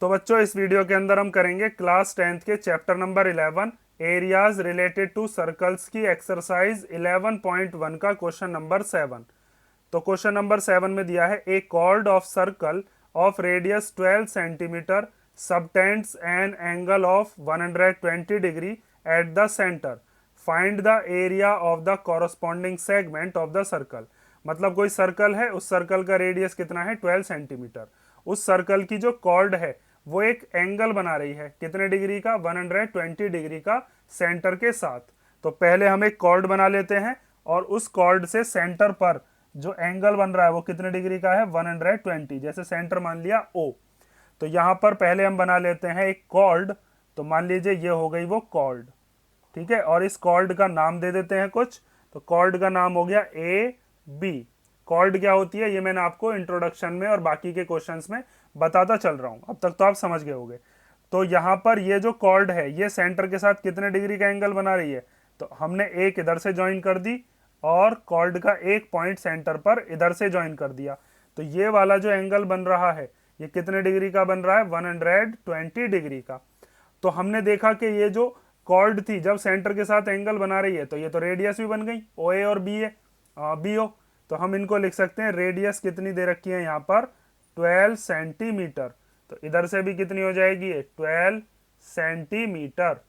तो बच्चों इस वीडियो के अंदर हम करेंगे क्लास 10th के chapter number 11 areas related to circles की एक्सरसाइज 11.1 का क्वेश्चन नंबर 7। तो क्वेश्चन नंबर 7 में दिया है a chord of circle of radius 12 centimetre subtends an angle of 120 degree at the centre, find the area of the corresponding segment of the circle. मतलब कोई circle है, उस circle का radius कितना है 12 सेंटीमीटर। उस सर्कल की जो कॉर्ड है वो एक एंगल बना रही है, कितने डिग्री का 120 डिग्री का सेंटर के साथ। तो पहले हम एक कॉर्ड बना लेते हैं और उस कॉर्ड से सेंटर पर जो एंगल बन रहा है वो कितने डिग्री का है 120। जैसे सेंटर मान लिया O, तो यहां पर पहले हम बना लेते हैं एक कॉर्ड। तो मान लीजिए ये हो गई वो कॉर्ड, ठीक है। और इस कॉर्ड का नाम दे देते हैं कुछ। तो कॉर्ड का नाम हो गया AB। कॉर्ड क्या होती है ये मैंने आपको इंट्रोडक्शन में और बाकी के क्वेश्चंस में बताता चल रहा हूं, अब तक तो आप समझ गए होंगे। तो यहां पर ये जो कॉर्ड है ये सेंटर के साथ कितने डिग्री का एंगल बना रही है। तो हमने एक इधर से ज्वाइन कर दी और कॉर्ड का एक पॉइंट सेंटर पर इधर से ज्वाइन कर दिया। तो ये वाला जो एंगल बन रहा है ये कितने डिग्री का बन रहा है 120 डिग्री का। तो हमने देखा कि ये जो कॉर्ड थी जब सेंटर के साथ एंगल बना रही है तो ये तो रेडियस भी बन गई, ओ ए और बी ए बी ओ। तो हम इनको लिख सकते हैं, रेडियस कितनी दे रखी है यहाँ पर 12 सेंटीमीटर। तो इधर से भी कितनी हो जाएगी ये 12 सेंटीमीटर।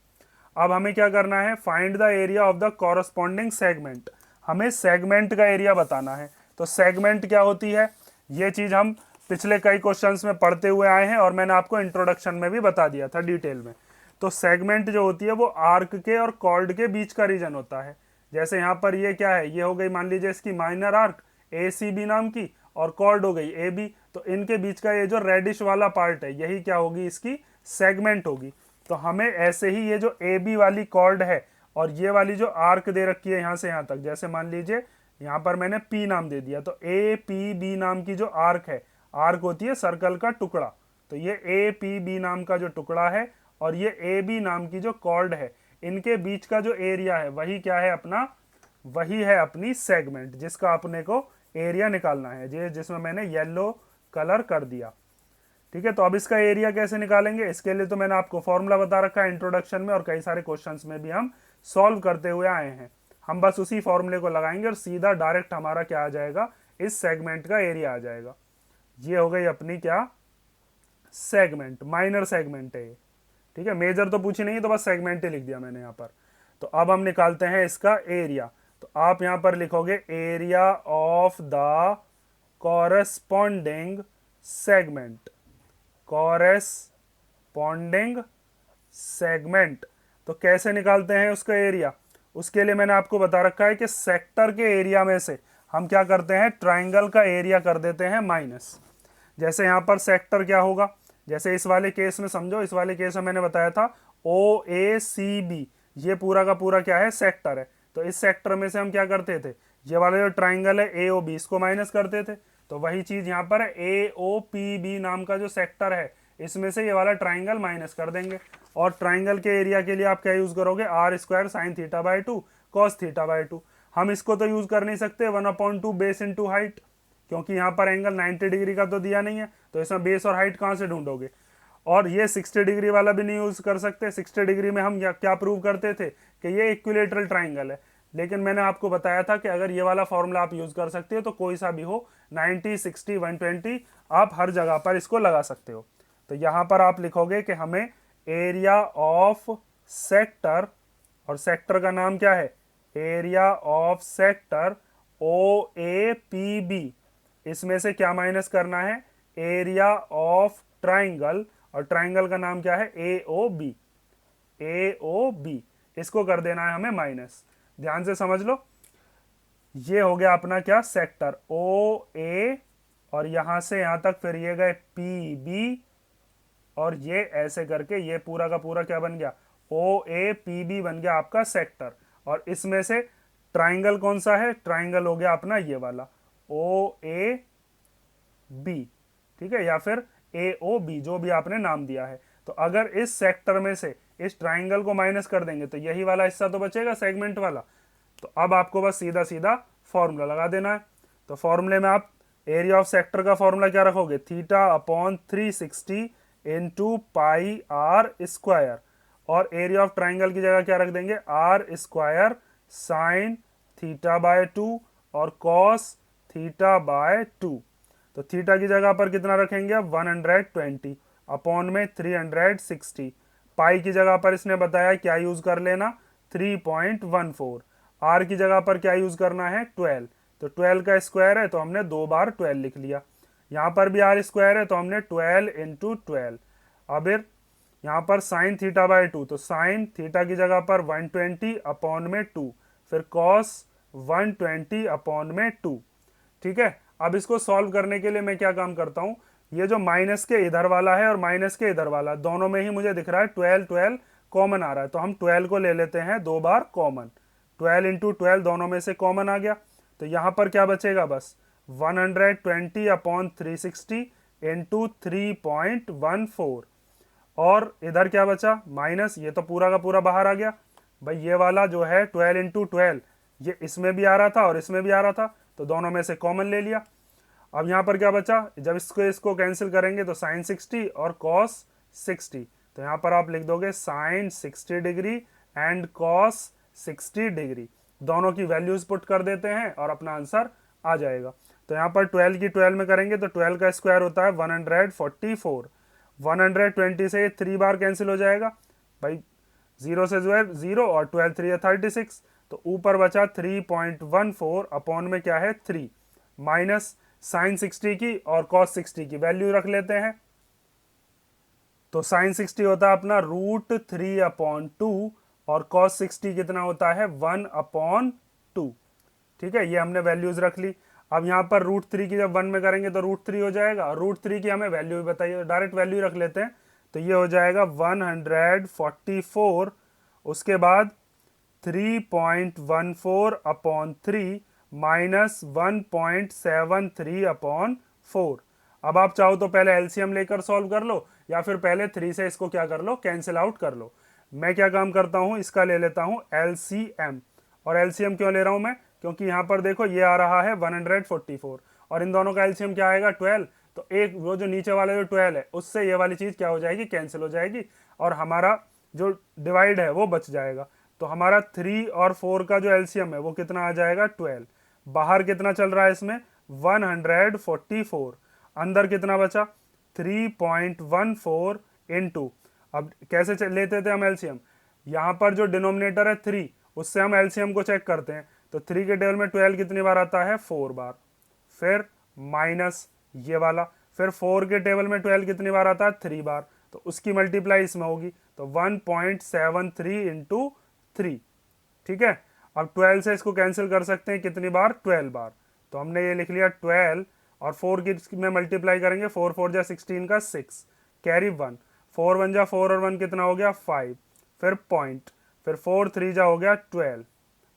अब हमें क्या करना है, find the area of the corresponding segment. हमें सेगमेंट का एरिया बताना है। तो सेगमेंट क्या होती है ये चीज हम पिछले कई क्वेश्चंस में पढ़ते हुए आए हैं और मैंने आपको इंट्रोडक्शन में भी बता दिया था डिटेल में। तो सेगमेंट जो होती है वो आर्क के और कॉर्ड के बीच का रीजन होता है। जैसे यहाँ पर ये क्या है, ये हो गई मान लीजिए इसकी माइनर आर्क ACB नाम की, और कॉर्ड हो गई AB। तो इनके बीच का ये जो रेडिश वाला पार्ट है यही क्या होगी, इसकी सेगमेंट होगी। तो हमें ऐसे ही ये जो AB वाली कॉर्ड है और ये वाली जो आर्क दे रखी है यहाँ से यहाँ तक, जैसे मान लीजिए यहाँ पर मैंने P नाम दे दिया, तो APB नाम की जो आर्क है, आर्क होती है सर्कल का टुकड़ा। तो ये APB नाम का जो टुकड़ा है और ये AB नाम की जो कॉर्ड है, इनके बीच का जो एरिया है वही क्या है अपना, वही है अपनी सेगमेंट, जिसका अपने को एरिया निकालना है, ये जिसमें मैंने येलो कलर कर दिया। ठीक है, तो अब इसका एरिया कैसे निकालेंगे, इसके लिए तो मैंने आपको फॉर्मूला बता रखा है इंट्रोडक्शन में और कई सारे क्वेश्चंस में भी हम सॉल्व करते हुए आए हैं। हम बस उसी फॉर्मूले को लगाएंगे और सीधा डायरेक्ट हमारा क्या आ जाएगा, इस सेगमेंट का एरिया आ जाएगा। ये हो गई अपनी क्या, सेगमेंट। माइनर सेगमेंट है ये, ठीक है, मेजर तो पूछी नहीं तो बस सेगमेंट ही लिख दिया मैंने यहाँ पर। तो अब हम निकालते हैं इसका एरिया। तो आप यहां पर लिखोगे area of the corresponding segment, corresponding segment. तो कैसे निकालते हैं उसका एरिया, उसके लिए मैंने आपको बता रखा है कि सेक्टर के एरिया में से हम क्या करते हैं, ट्राइंगल का एरिया कर देते हैं माइनस। जैसे यहां पर सेक्टर क्या होगा, जैसे इस वाले केस में समझो, इस वाले केस में मैंने बताया था OACB, ये पूरा का पूरा क्या है, सेक्टर है। तो इस सेक्टर में से हम क्या करते थे, ये वाला जो ट्राइंगल है AOB इसको माइनस करते थे। तो वही चीज यहाँ पर AOPB नाम का जो सेक्टर है इसमें से ये वाला ट्राइंगल माइनस कर देंगे। और ट्राइंगल के एरिया के लिए आप क्या यूज करोगे, R² sin θ/2 cos θ/2। हम इसको तो यूज कर नहीं सकते 1/2 बेस इंटू हाइट, क्योंकि यहाँ पर एंगल 90 डिग्री का तो दिया नहीं है, तो इसमें बेस और हाइट कहाँ से ढूंढोगे। और ये 60 डिग्री वाला भी नहीं यूज कर सकते। 60 डिग्री में हम क्या प्रूव करते थे कि ये इक्विलेटरल ट्राइंगल है। लेकिन मैंने आपको बताया था कि अगर ये वाला फॉर्मूला आप यूज कर सकते हो तो कोई सा भी हो, 90, 60, 120 आप हर जगह पर इसको लगा सकते हो। तो यहां पर आप लिखोगे कि हमें एरिया ऑफ सेक्टर, और सेक्टर का नाम क्या है, एरिया ऑफ सेक्टर OAPB, इसमें से क्या माइनस करना है, एरिया ऑफ ट्राइंगल, और ट्राइंगल का नाम क्या है AOB, AOB इसको कर देना है हमें माइनस। ध्यान से समझ लो, ये हो गया अपना क्या, सेक्टर OA, और यहां से यहां तक फिर ये गए PB, और ये ऐसे करके ये पूरा का पूरा क्या बन गया, OAPB बन गया आपका सेक्टर। और इसमें से ट्राइंगल कौन सा है, ट्राइंगल हो गया अपना ये वाला OAB, ठीक है, या फिर AOB जो भी आपने नाम दिया है। तो अगर इस सेक्टर में से इस ट्राइंगल को माइनस कर देंगे तो यही वाला हिस्सा तो बचेगा सेगमेंट वाला। तो अब आपको बस सीधा सीधा फॉर्मूला लगा देना है। तो फॉर्मूले में आप एरिया ऑफ सेक्टर का फॉर्मूला क्या रखोगे, θ/360 इंटू पाई आर स्क्वायर, और एरिया ऑफ ट्राइंगल की जगह क्या रख देंगे, r square sine theta by 2 और कॉस थीटा बाय 2। तो थीटा की जगह पर कितना रखेंगे अब 120 अपॉन में 360। पाई की जगह पर इसने बताया क्या यूज कर लेना 3.14। आर की जगह पर क्या यूज करना है 12, तो 12 का स्क्वायर है तो हमने 2 बार 12 लिख लिया। यहाँ पर भी आर स्क्वायर है तो हमने 12 इंटू 12। अब यहाँ पर साइन थीटा बाय 2, तो साइन थीटा की जगह पर 120 अपॉन में 2, फिर कॉस 120 अपॉन में 2। ठीक है, अब इसको सॉल्व करने के लिए मैं क्या काम करता हूं, ये जो माइनस के इधर वाला है और माइनस के इधर वाला दोनों में ही मुझे दिख रहा है 12 12 कॉमन आ रहा है, तो हम 12 को ले लेते हैं 2 बार कॉमन। 12 इंटू 12 दोनों में से कॉमन आ गया, तो यहां पर क्या बचेगा बस 120 अपॉन 360 इंटू 3.14, और इधर क्या बचा माइनस, ये तो पूरा का पूरा बाहर आ गया भाई। ये वाला जो है 12 इंटू 12 ये इसमें भी आ रहा था और इसमें भी आ रहा था, तो दोनों में से कॉमन ले लिया। अब यहाँ पर क्या बचा, जब इसको कैंसिल करेंगे तो साइन 60 और कॉस 60, तो यहाँ पर आप लिख दोगे sine 60 degree and cos 60 degree, दोनों की वैल्यूज पुट कर देते हैं और अपना आंसर आ जाएगा। तो यहाँ पर 12 की 12 में करेंगे तो 12 का स्क्वायर होता है 144। 120 से 3 बार कैंसिल हो जाएगा भाई, 0 से जो है 0 और 12 3 है 36, तो ऊपर बचा 3.14 अपॉन में क्या है 3, माइनस साइन 60 की और कॉस 60 की वैल्यू रख लेते हैं। तो साइन 60 होता है अपना √3/2 और कॉस 60 कितना होता है 1/2। ठीक है, ये हमने वैल्यूज रख ली। अब यहाँ पर √3 की जब 1 में करेंगे तो √3 हो जाएगा, √3 की हमें वैल्यू भी बताइए, डायरेक्ट वैल्यू रख लेते हैं, तो ये हो जाएगा 144, उसके बाद 3.14 अपॉन 3 माइनस 1.73 अपॉन 4। अब आप चाहो तो पहले एलसीएम लेकर सॉल्व कर लो, या फिर पहले 3 से इसको क्या कर लो कैंसिल आउट कर लो। मैं क्या काम करता हूं, इसका ले लेता हूं एलसीएम। और एलसीएम क्यों ले रहा हूं मैं, क्योंकि यहां पर देखो ये आ रहा है 144 और इन दोनों का एलसीएम क्या आएगा 12, तो एक वो जो नीचे वाला जो 12 है उससे ये वाली चीज क्या हो जाएगी कैंसिल हो जाएगी, और हमारा जो डिवाइड है वो बच जाएगा। तो हमारा 3 और 4 का जो एलसीएम है वो कितना आ जाएगा 12। बाहर कितना चल रहा है इसमें 144, अंदर कितना बचा 3.14 इंटू, अब कैसे लेते थे हम एलसीएम, यहां पर जो डिनोमिनेटर है 3 उससे हम एलसीएम को चेक करते हैं, तो 3 के टेबल में 12 कितनी बार आता है 4 बार, फिर माइनस ये वाला, फिर 4 के टेबल में 12 कितनी बार आता है 3 बार, तो उसकी मल्टीप्लाई इसमें होगी, तो 1.73 इंटू 3। ठीक है, अब 12 से इसको कैंसिल कर सकते हैं कितनी बार 12 बार, तो हमने ये लिख लिया 12 और 4 की में मल्टीप्लाई करेंगे, 4 4 जा 16 का 6 कैरी 1, 4 1 जा 4 और 1 कितना हो गया 5, फिर पॉइंट, फिर 4 3 जा हो गया 12,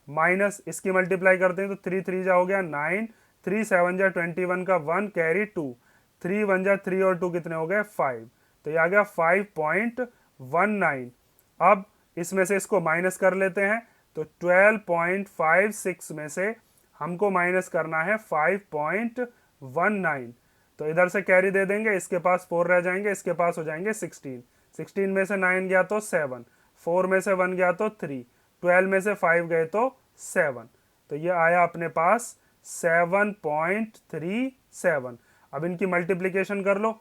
माइनस इसकी मल्टीप्लाई करते हैं तो 3 3 जा हो गया 9, 3 7 जा 21 का 1 कैरी 2, 3 1 जा 3 और 2 कितने हो गए 5, तो ये आ गया 5.19। अब इसमें से इसको माइनस कर लेते हैं, तो 12.56 में से हमको माइनस करना है 5.19, तो इधर से कैरी दे देंगे, इसके पास 4 रह जाएंगे, इसके पास हो जाएंगे 16, 16 में से 9 गया तो 7, 4 में से 1 गया तो 3, 12 में से 5 गए तो 7, तो ये आया अपने पास 7.37। अब इनकी मल्टीप्लिकेशन कर लो,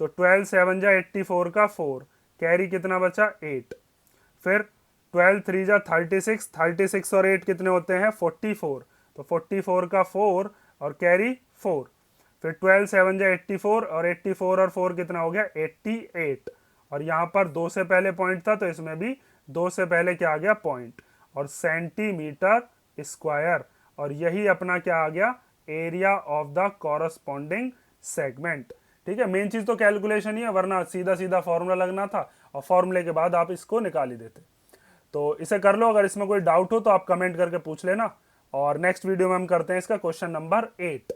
तो 12 7 जा 84 का 4 कैरी कितना बचा 8, फिर 12 3 जा 36, 36 और 8 कितने होते हैं 44, तो 44 का 4 और कैरी 4, फिर 12 7 जा 84 और 84 और 4 कितना हो गया 88, और यहाँ पर 2 से पहले पॉइंट था तो इसमें भी 2 से पहले क्या आ गया पॉइंट, और सेंटीमीटर स्क्वायर, और यही अपना क्या आ गया area of the corresponding segment. ठीक है, मेन चीज तो कैलकुलेशन ही है, वरना सीधा सीधा फॉर्मूला लगना था और फॉर्मूले के बाद आप इसको निकाल ही देते। तो इसे कर लो, अगर इसमें कोई डाउट हो तो आप कमेंट करके पूछ लेना, और नेक्स्ट वीडियो में हम करते हैं इसका क्वेश्चन नंबर 8।